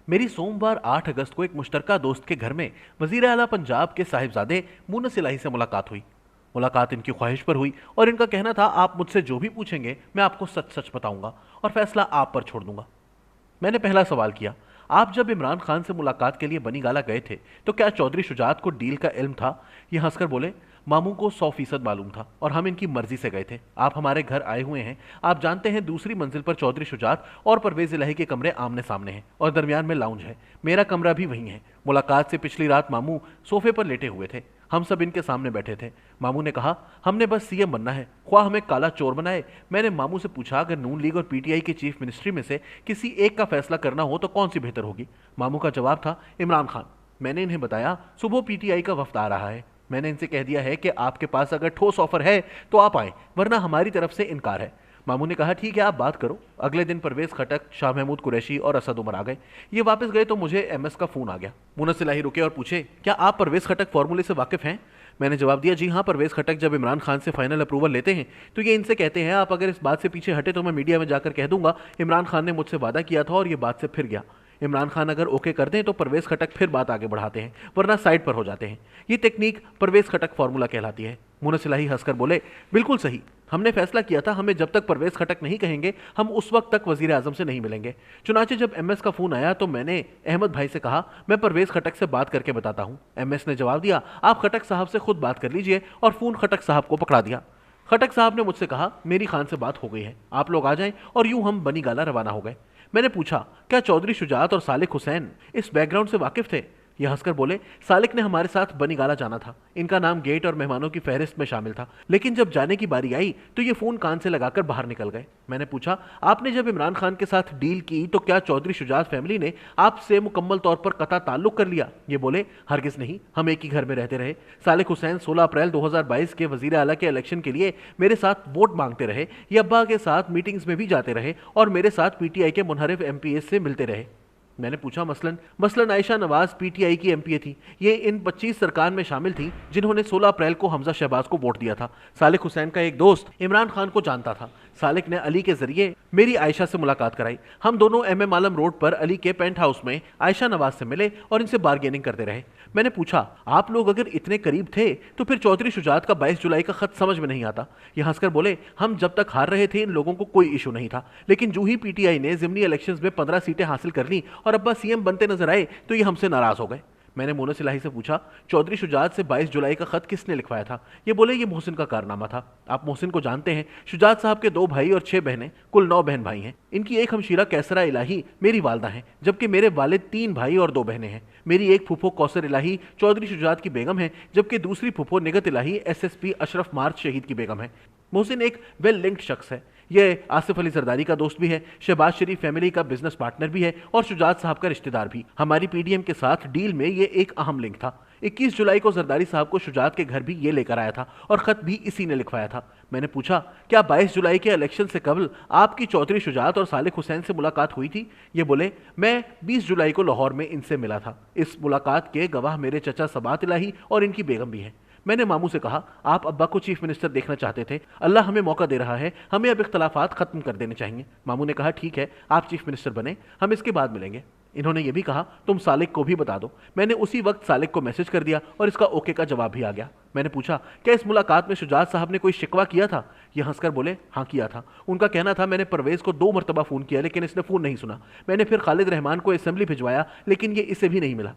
मेरी सोमवार 8 अगस्त को एक मुश्तरका दोस्त के घर में वजीर आला पंजाब के साहिबजादे मुनस इलाही से मुलाकात हुई। मुलाकात इनकी ख्वाहिश पर हुई और इनका कहना था, आप मुझसे जो भी पूछेंगे मैं आपको सच सच बताऊंगा और फैसला आप पर छोड़ दूंगा। मैंने पहला सवाल किया, आप जब इमरान खान से मुलाकात के लिए बनी गाला गए थे तो क्या चौधरी शुजात को डील का इल्म था? ये हंसकर बोले, मामू को 100% मालूम था और हम इनकी मर्जी से गए थे। आप हमारे घर आए हुए हैं, आप जानते हैं दूसरी मंजिल पर चौधरी शुजात और परवेज इलाही के कमरे आमने सामने हैं और दरमियान में लाउंज है। मेरा कमरा भी वहीं है। मुलाकात से पिछली रात मामू सोफे पर लेटे हुए थे, हम सब इनके सामने बैठे थे। मामू ने कहा, हमने बस सीएम बनना है, ख्वाह हमें काला चोर बनाए। मैंने मामू से पूछा, अगर नून लीग और पीटीआई की चीफ मिनिस्ट्री में से किसी एक का फैसला करना हो तो कौन सी बेहतर होगी? मामू का जवाब था, इमरान खान। मैंने इन्हें बताया, सुबह पीटीआई का वफ्द आ रहा है। मैंने इनसे कह दिया है कि आपके पास अगर ठोस ऑफर है तो आप आए, वरना हमारी तरफ से इनकार है। मामू ने कहा, ठीक है, आप बात करो। अगले दिन परवेज खटक, शाह महमूद कुरैशी और असद उमर आ गए। ये वापस गए तो मुझे एमएस का फोन आ गया। मुनस इलाही रुके और पूछे, क्या आप परवेज खटक फॉर्मूले से वाकिफ हैं? मैंने जवाब दिया, जी हाँ, परवेज खटक जब इमरान खान से फाइनल अप्रूवल लेते हैं तो ये इनसे कहते हैं, आप अगर इस बात से पीछे हटे तो मैं मीडिया में जाकर कह दूंगा इमरान खान ने मुझसे वादा किया था और ये बात से फिर गया। इमरान खान अगर ओके कर दें तो परवेज खटक फिर बात आगे बढ़ाते हैं, वरना साइड पर हो जाते हैं। ये टेक्निक परवेज खटक फॉर्मूला कहलाती है। मुनस इलाही हंसकर बोले, बिल्कुल सही। हमने फैसला किया था, हमें जब तक परवेज खटक नहीं कहेंगे हम उस वक्त तक वजीर आजम से नहीं मिलेंगे। चुनाचे जब एमएस का फोन आया तो मैंने अहमद भाई से कहा, मैं परवेज खटक से बात करके बताता हूं। एमएस ने जवाब दिया, आप खटक साहब से खुद बात कर लीजिए, और फोन खटक साहब को पकड़ा दिया। खटक साहब ने मुझसे कहा, मेरी खान से बात हो गई है, आप लोग आ जाएं, और यूं हम बनी गाला रवाना हो गए। मैंने पूछा, क्या चौधरी शुजात और सालिक हुसैन इस बैकग्राउंड से वाकिफ थे? यह हंसकर बोले, सालिक ने हमारे साथ बनी गाला जाना था, इनका नाम गेट और मेहमानों की फहरिस्त में शामिल था, लेकिन जब जाने की बारी आई तो ये फोन कान से लगाकर बाहर निकल गए। मैंने पूछा, आपने जब इमरान खान के साथ डील की तो क्या चौधरी शुजात फैमिली ने आपसे मुकम्मल तौर पर कता ताल्लुक कर लिया? ये बोले, हरगिज नहीं, हम एक ही घर में रहते रहे। सालिक हुसैन 16 अप्रैल 2022 के वजीर आला के इलेक्शन के लिए मेरे साथ वोट मांगते रहे, ये अब्बा के साथ मीटिंग्स में भी जाते रहे और मेरे साथ पीटीआई के मुनहरिफ एमपीएस से मिलते रहे। मैंने पूछा, मसलन आयशा नवाज पीटीआई की एमपीए थी, ये इन 25 सरकार में शामिल थी जिन्होंने 16 अप्रैल को हमजा शहबाज को वोट दिया था। सालिक हुसैन का एक दोस्त इमरान खान को जानता था। सालिक ने अली के जरिए मेरी आयशा से मुलाकात कराई। हम दोनों एमएम आलम रोड पर अली के पेंट हाउस में आयशा नवाज से मिले और इनसे बार्गेनिंग करते रहे। मैंने पूछा, आप लोग अगर इतने करीब थे तो फिर चौधरी शुजात का 22 जुलाई का खत समझ में नहीं आता? ये हंसकर बोले, हम जब तक हार रहे थे इन लोगों को कोई इशू नहीं था, लेकिन जो ही पीटीआई ने जिमनी इलेक्शंस में 15 सीटें हासिल कर ली और अब्बा सीएम बनते नजर आए तो ये हमसे नाराज हो गए। मैंने मुनस इलाही से पूछा, चौधरी शुजात से 22 जुलाई का खत किसने लिखवाया था? ये बोले, ये मोहसिन का कारनामा था। आप मोहसिन को जानते हैं। शुजात साहब के 2 भाई और 6 बहनें, कुल 9 बहन भाई हैं। इनकी एक हमशीरा कैसरा इलाही मेरी वालदा हैं, जबकि मेरे वालिद 3 भाई और 2 बहनें हैं। मेरी एक फूफो कौसर इलाही चौधरी शुजात की बेगम है, जबकि दूसरी फूफो निगत इलाही एसएसपी अशरफ मार्च शहीद की बेगम है। मोहसिन एक वेल लिंक्ड शख्स है। यह आसिफ अली जरदारी का दोस्त भी है, शहबाज शरीफ फैमिली का बिजनेस पार्टनर भी है और शुजात साहब का रिश्तेदार भी। हमारी पीडीएम के साथ डील में यह एक अहम लिंक था। 21 जुलाई को जरदारी साहब को शुजात के घर भी ये लेकर आया था और खत भी इसी ने लिखवाया था। मैंने पूछा, क्या 22 जुलाई के इलेक्शन से कबल आपकी चौधरी शुजात और सालिक हुसैन से मुलाकात हुई थी? ये बोले, मैं 20 जुलाई को लाहौर में इनसे मिला था। इस मुलाकात के गवाह मेरे चचा सबात इलाही और इनकी बेगम भी हैं। मैंने मामू से कहा, आप अब्बा को चीफ मिनिस्टर देखना चाहते थे, अल्लाह हमें मौका दे रहा है, हमें अब इख्तलाफात खत्म कर देने चाहिए। मामू ने कहा, ठीक है, आप चीफ मिनिस्टर बने, हम इसके बाद मिलेंगे। इन्होंने ये भी कहा, तुम सालिक को भी बता दो। मैंने उसी वक्त सालिक को मैसेज कर दिया और इसका ओके का जवाब भी आ गया। मैंने पूछा, क्या इस मुलाकात में शुजात साहब ने कोई शिकवा किया था? ये हंसकर बोले, हाँ किया था। उनका कहना था, मैंने परवेज को 2 मरतबा फ़ोन किया लेकिन इसने फ़ोन नहीं सुना। मैंने फिर खालिद रहमान को असेंबली भिजवाया लेकिन ये इसे भी नहीं मिला।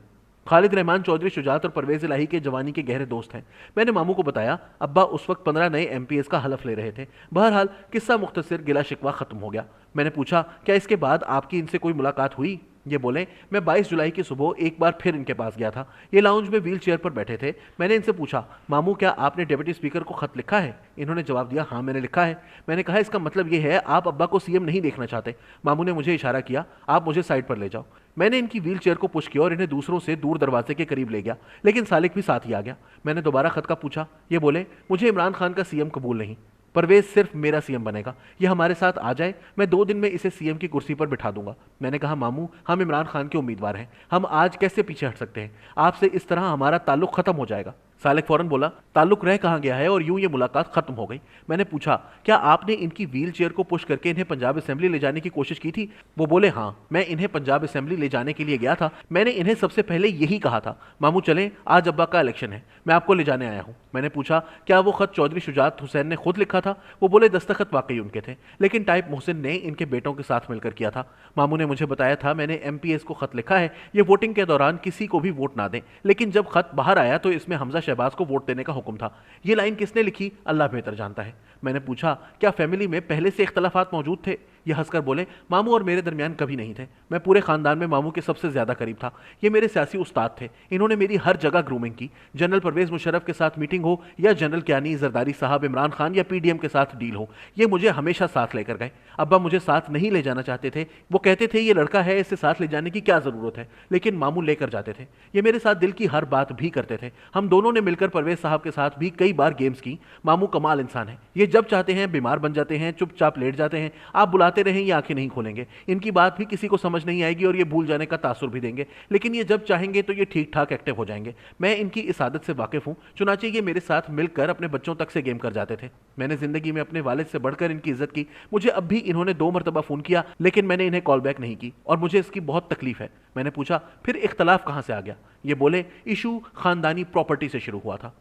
खालिद रहमान चौधरी शुजात और परवेज इलाही के जवानी के गहरे दोस्त हैं। मैंने मामू को बताया, अब्बा उस वक्त 15 नए एमपीएस का हलफ ले रहे थे। बहरहाल किस्सा मुख्तसर, गिला शिकवा खत्म हो गया। मैंने पूछा, क्या इसके बाद आपकी इनसे कोई मुलाकात हुई? ये बोले, मैं 22 जुलाई की सुबह एक बार फिर इनके पास गया था। ये लाउंज में व्हील चेयर पर बैठे थे। मैंने इनसे पूछा, मामू क्या आपने डिप्टी स्पीकर को खत लिखा है? इन्होंने जवाब दिया, हाँ मैंने लिखा है। मैंने कहा, इसका मतलब ये है आप अब्बा को सीएम नहीं देखना चाहते? मामू ने मुझे इशारा किया, आप मुझे साइड पर ले जाओ। मैंने इनकी व्हील चेयर को पुश किया और इन्हें दूसरों से दूर दरवाजे के करीब ले गया, लेकिन सालिक भी साथ ही आ गया। मैंने दोबारा खत का पूछा। ये बोले, मुझे इमरान खान का सीएम कबूल नहीं, परवेज सिर्फ मेरा सीएम बनेगा। ये हमारे साथ आ जाए, मैं 2 दिन में इसे सीएम की कुर्सी पर बिठा दूंगा। मैंने कहा, मामू हम इमरान खान के उम्मीदवार हैं, हम आज कैसे पीछे हट सकते हैं? आपसे इस तरह हमारा ताल्लुक खत्म हो जाएगा। सालिक फौरन बोला, ताल्लुक रह कहाँ गया है, और यूं ये मुलाकात खत्म हो गई। मैंने पूछा, क्या आपने इनकी व्हील चेयर को पुश करके इन्हें पंजाब असेंबली ले जाने की कोशिश की थी? वो बोले, हाँ, मैं इन्हें पंजाब असेंबली ले जाने के लिए गया था। मैंने इन्हें सबसे पहले यही कहा था, मामू चलें, आज अब्बा का इलेक्शन है, मैं आपको ले जाने आया हूँ। मैंने पूछा, क्या वो खत चौधरी शुजात हुसैन ने खुद लिखा था? वो बोले, दस्तखत वाकई उनके थे, लेकिन टाइप मोहसिन ने इनके बेटों के साथ मिलकर किया था। मामू ने मुझे बताया था, मैंने एमपीएस को खत लिखा है, ये वोटिंग के दौरान किसी को भी वोट ना दें, लेकिन जब खत बाहर आया तो इसमें हमजा शहबाज को वोट देने का हुक्म था। ये लाइन किसने लिखी, अल्लाह बेहतर जानता है। मैंने पूछा, क्या फैमिली में पहले से इख्तलाफात मौजूद थे? ये हंसकर बोले, मामू और मेरे दरमियान कभी नहीं थे, मैं पूरे खानदान में मामू के सबसे ज्यादा करीब था। ये मेरे सियासी उस्ताद थे, इन्होंने मेरी हर जगह ग्रूमिंग की। जनरल परवेज मुशर्रफ के साथ मीटिंग हो या जनरल क्यानी, जरदारी साहब, इमरान खान या पीडीएम के साथ डील हो, ये मुझे हमेशा साथ लेकर गए। अब्बा मुझे साथ नहीं ले जाना चाहते थे, वो कहते थे ये लड़का है, इसे साथ ले जाने की क्या जरूरत है, लेकिन मामू लेकर जाते थे। ये मेरे साथ दिल की हर बात भी करते थे। हम दोनों ने मिलकर परवेज साहब के साथ भी कई बार गेम्स की। मामू कमाल इंसान है, ये जब चाहते हैं बीमार बन जाते हैं, चुपचाप लेट जाते हैं, आप बुलाते रहें ये आंखें नहीं खोलेंगे, इनकी बात भी किसी को समझ नहीं आएगी और ये भूल जाने का तासुर भी देंगे, लेकिन ये जब चाहेंगे तो ये ठीक ठाक एक्टिव हो जाएंगे। मैं इनकी इस आदत से वाकिफ हूं, चुनाचे ये मेरे साथ मिलकर अपने बच्चों तक से गेम कर जाते थे। मैंने जिंदगी में अपने वालिद से बढ़कर इनकी इज्जत की। मुझे अब भी इन्होंने 2 मरतबा फोन किया, लेकिन मैंने इन्हें कॉल बैक नहीं की और मुझे इसकी बहुत तकलीफ है। मैंने पूछा, फिर इख्तलाफ कहां से आ गया? ये बोले, इशू खानदानी प्रॉपर्टी से शुरू हुआ था।